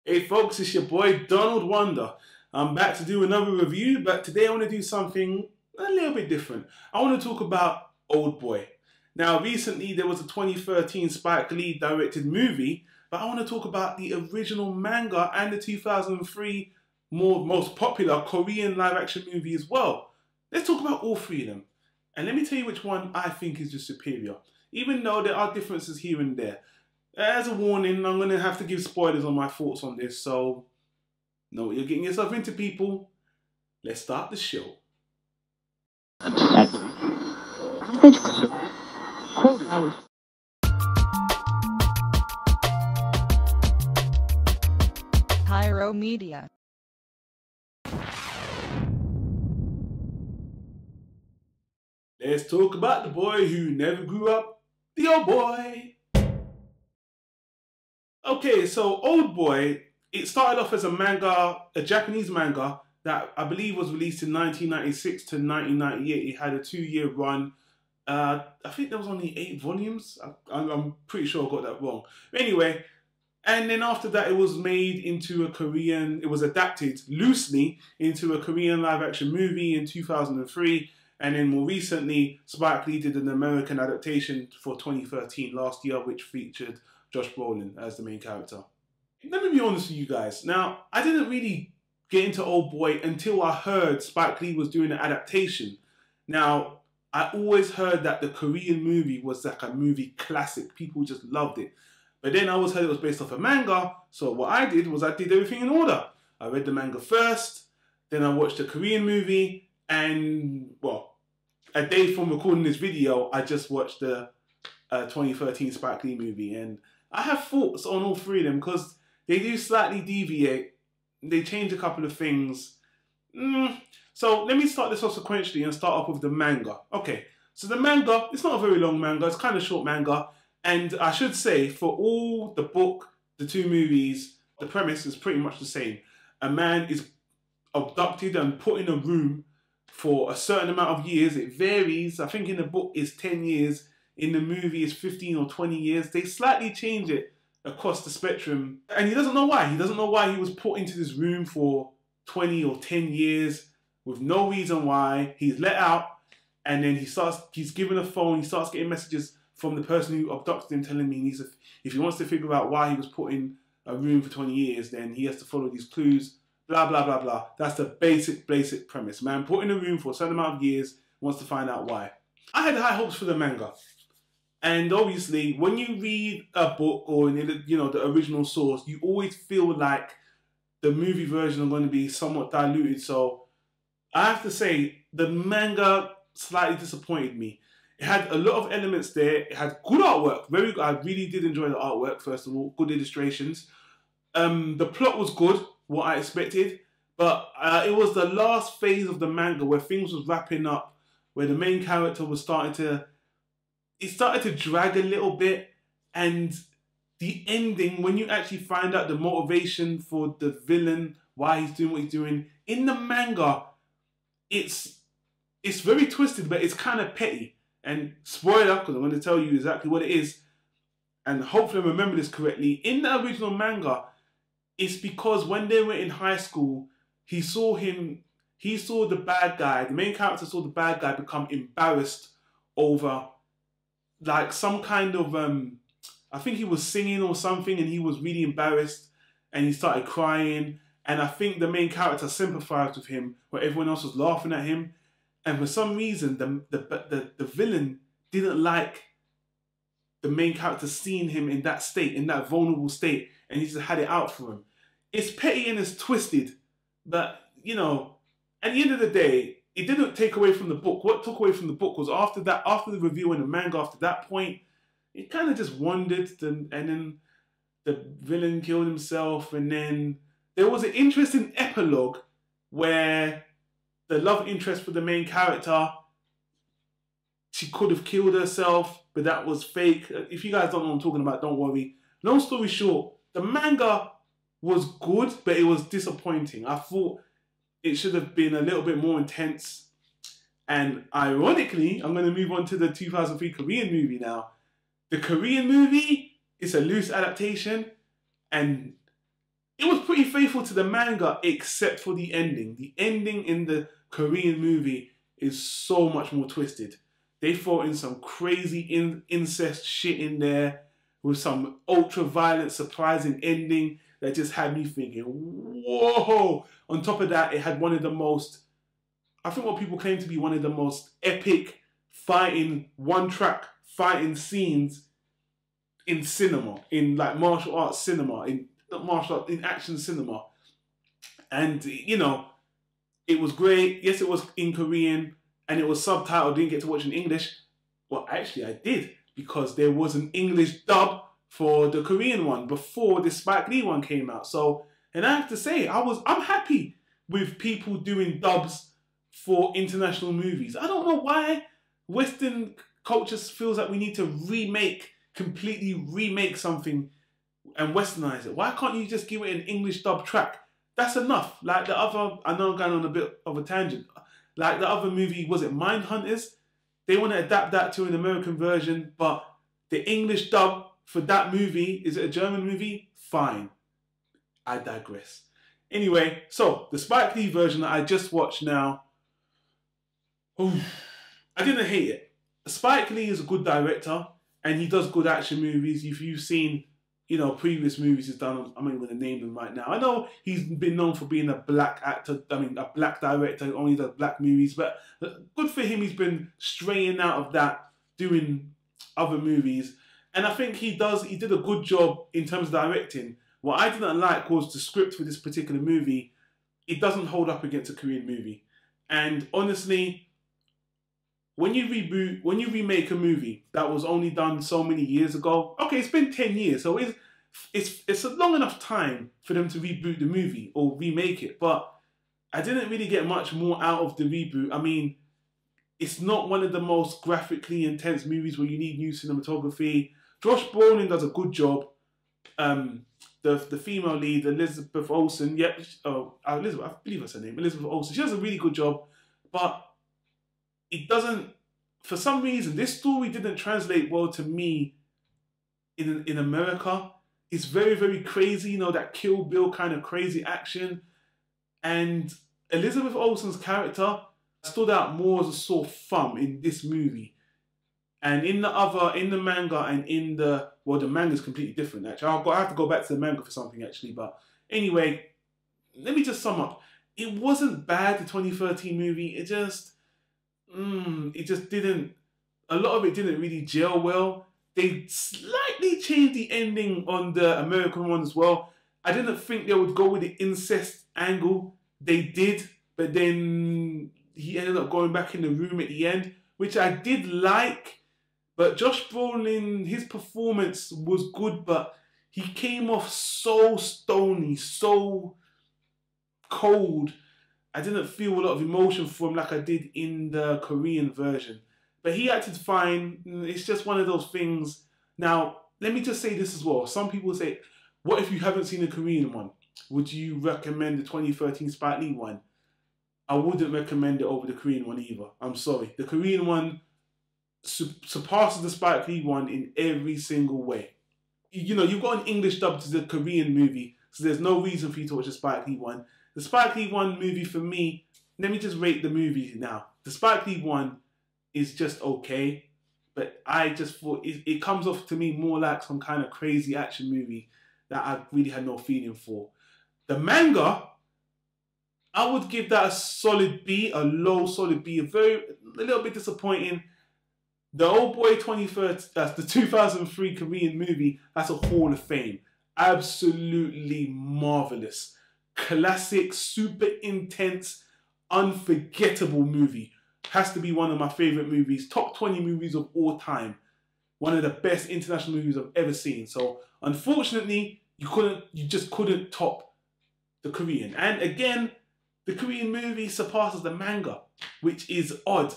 Hey folks, it's your boy Donald Wonder. I'm back to do another review, but today I want to do something a little bit different. I want to talk about Oldboy. Now, recently there was a 2013 Spike Lee directed movie, but I want to talk about the original manga and the 2003 most popular Korean live action movie as well. Let's talk about all three of them. And let me tell you which one I think is just superior, even though there are differences here and there. As a warning, I'm going to have to give spoilers on my thoughts on this, so know what you're getting yourself into, people. Let's start the show. Tyro Media. Let's talk about the boy who never grew up, the old boy. Okay, so Oldboy, it started off as a manga, a Japanese manga that I believe was released in 1996 to 1998. It had a 2-year run. I think there was only 8 volumes. I'm pretty sure I got that wrong. But anyway, and then after that, it was made into a Korean, it was adapted loosely into a Korean live action movie in 2003. And then more recently, Spike Lee did an American adaptation for 2013 last year, which featured Josh Brolin as the main character. Let me be honest with you guys. Now, I didn't really get into Oldboy until I heard Spike Lee was doing an adaptation. Now, I always heard that the Korean movie was like a movie classic. People just loved it. But then I always heard it was based off a manga. So what I did was I did everything in order. I read the manga first, then I watched the Korean movie, and, well, a day from recording this video, I just watched the 2013 Spike Lee movie. And I have thoughts on all three of them because they do slightly deviate. They change a couple of things. So let me start this off sequentially and start off with the manga. Okay, so the manga, it's not a very long manga. It's kind of short manga. And I should say, for all the book, the 2 movies, the premise is pretty much the same. A man is abducted and put in a room for a certain amount of years. It varies. I think in the book it's 10 years. In the movie it's 15 or 20 years. They slightly change it across the spectrum. And he doesn't know why. He doesn't know why he was put into this room for 20 or 10 years with no reason why. He's let out, and then he's given a phone. He starts getting messages from the person who abducted him telling me if he wants to figure out why he was put in a room for 20 years, then he has to follow these clues. Blah, blah, blah, blah. That's the basic premise. Man put in a room for a certain amount of years, wants to find out why. I had high hopes for the manga. And obviously, when you read a book or the original source, you always feel like the movie version are going to be somewhat diluted. So I have to say, the manga slightly disappointed me. It had a lot of elements there. It had good artwork. Very good. I really did enjoy the artwork, first of all. Good illustrations. The plot was good, what I expected. But it was the last phase of the manga where things was wrapping up, where the main character was started to drag a little bit, and the ending, when you actually find out the motivation for the villain, why he's doing what he's doing, in the manga, it's very twisted, but it's kind of petty. And spoiler, because I'm going to tell you exactly what it is, and hopefully I remember this correctly, in the original manga, it's because when they were in high school, he saw the bad guy, the main character saw the bad guy become embarrassed over like some kind of, I think he was singing or something, and he was really embarrassed and he started crying. And I think the main character sympathized with him where everyone else was laughing at him. And for some reason, the villain didn't like the main character seeing him in that state, in that vulnerable state, and he just had it out for him. It's petty and it's twisted, but, you know, at the end of the day, it didn't take away from the book. What took away from the book was after the review and the manga, after that point, it kind of just wandered, and then the villain killed himself, and then there was an interesting epilogue where the love interest for the main character, she could have killed herself, but that was fake. If you guys don't know what I'm talking about, don't worry. Long story short, the manga was good, but it was disappointing. I thought it should have been a little bit more intense. And ironically, I'm going to move on to the 2003 Korean movie now. The Korean movie is a loose adaptation, and it was faithful to the manga except for the ending. The ending in the Korean movie is so much more twisted. They throw in some crazy incest shit in there with some ultra-violent, surprising ending that just had me thinking, whoa! On top of that, it had one of the most, I think what people claim to be one of the most epic fighting, one-track fighting scenes in cinema, in like martial arts cinema, in action cinema. And, you know, it was great. Yes, it was in Korean and it was subtitled. Didn't get to watch in English. Well, actually, I did, because there was an English dub for the Korean one before the Spike Lee one came out. So, and I have to say, I'm happy with people doing dubs for international movies. I don't know why Western culture feels like we need to completely remake something and westernize it. Why can't you just give it an English dub track? That's enough. Like the other, I know I'm going on a bit of a tangent. Like the other movie, was it Mindhunters? They want to adapt that to an American version, but the English dub for that movie, is it a German movie? Fine. I digress. Anyway, so the Spike Lee version that I just watched now, I didn't hate it. Spike Lee is a good director and he does good action movies. If you've seen, you know, previous movies he's done, I'm not even going to name them right now. I know he's been known for being a black actor, a black director who only does black movies, but good for him. He's been straying out of that, doing other movies. And I think he did a good job in terms of directing. What I didn't like was the script for this particular movie. It doesn't hold up against a Korean movie. And honestly, when you remake a movie that was only done so many years ago, okay, it's been 10 years, so it's a long enough time for them to reboot the movie or remake it, but I didn't really get much more out of the reboot. I mean, it's not one of the most graphically intense movies where you need new cinematography. Josh Brolin does a good job. The female lead, Elizabeth Olsen, Elizabeth, I believe that's her name, Elizabeth Olsen, she does a really good job, but it doesn't, for some reason, this story didn't translate well to me in America. It's very, very crazy, you know, that Kill Bill kind of crazy action. And Elizabeth Olsen's character stood out more as a sore thumb in this movie. And in the manga and the manga's completely different, actually. I have to go back to the manga for something, actually. But anyway, let me just sum up. It wasn't bad, the 2013 movie. It just didn't, a lot of it didn't really gel well. They slightly changed the ending on the American one as well. I didn't think they would go with the incest angle. They did, but then he ended up going back in the room at the end, which I did like. But Josh Brolin, his performance was good, but he came off so stony, so cold. I didn't feel a lot of emotion for him like I did in the Korean version. But he acted fine. It's just one of those things. Now, let me just say this as well. Some people say, what if you haven't seen the Korean one? Would you recommend the 2013 Spike Lee one? I wouldn't recommend it over the Korean one either. I'm sorry. The Korean one surpasses the Spike Lee one in every single way. You know, you've got an English dub to the Korean movie, so there's no reason for you to watch the Spike Lee one. The Spike Lee one movie for me, let me just rate the movie now. The Spike Lee one is just okay, but I just thought it comes off to me more like some kind of crazy action movie that I really had no feeling for. The manga, I would give that a solid B, a low solid B, a little bit disappointing. The Oldboy 2013, that's the 2003 Korean movie, that's a Hall of Fame. Absolutely marvelous. Classic, super intense, unforgettable movie. Has to be one of my favorite movies. Top 20 movies of all time. One of the best international movies I've ever seen. So unfortunately, you just couldn't top the Korean. And again, the Korean movie surpasses the manga, which is odd.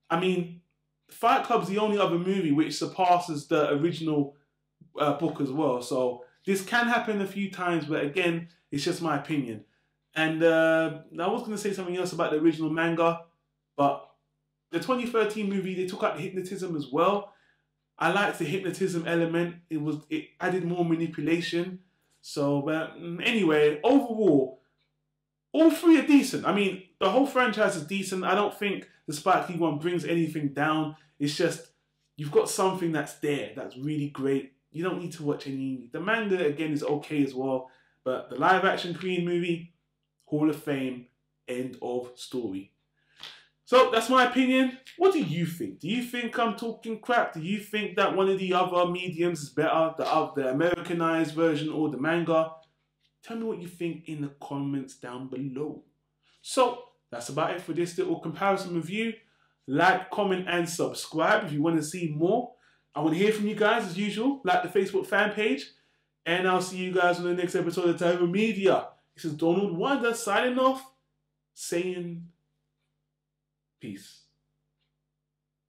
I mean, Fight Club's the only other movie which surpasses the original book as well. So this can happen a few times, but again, it's just my opinion. And I was going to say something else about the original manga, but the 2013 movie, they took out the hypnotism as well. I liked the hypnotism element. It added more manipulation. So, but anyway, overall, all three are decent. I mean, the whole franchise is decent. I don't think the Spike Lee one brings anything down. It's just, you've got something that's there, that's really great. You don't need to watch any. The manga, again, is okay as well. But the live action Korean movie, Hall of Fame, end of story. So that's my opinion. What do you think? Do you think I'm talking crap? Do you think that one of the other mediums is better, the Americanized version or the manga? Tell me what you think in the comments down below. So that's about it for this little comparison review. Like, comment, and subscribe if you want to see more. I want to hear from you guys as usual. Like the Facebook fan page. And I'll see you guys on the next episode of Tyro Media. This is Donald Wonder signing off, saying peace.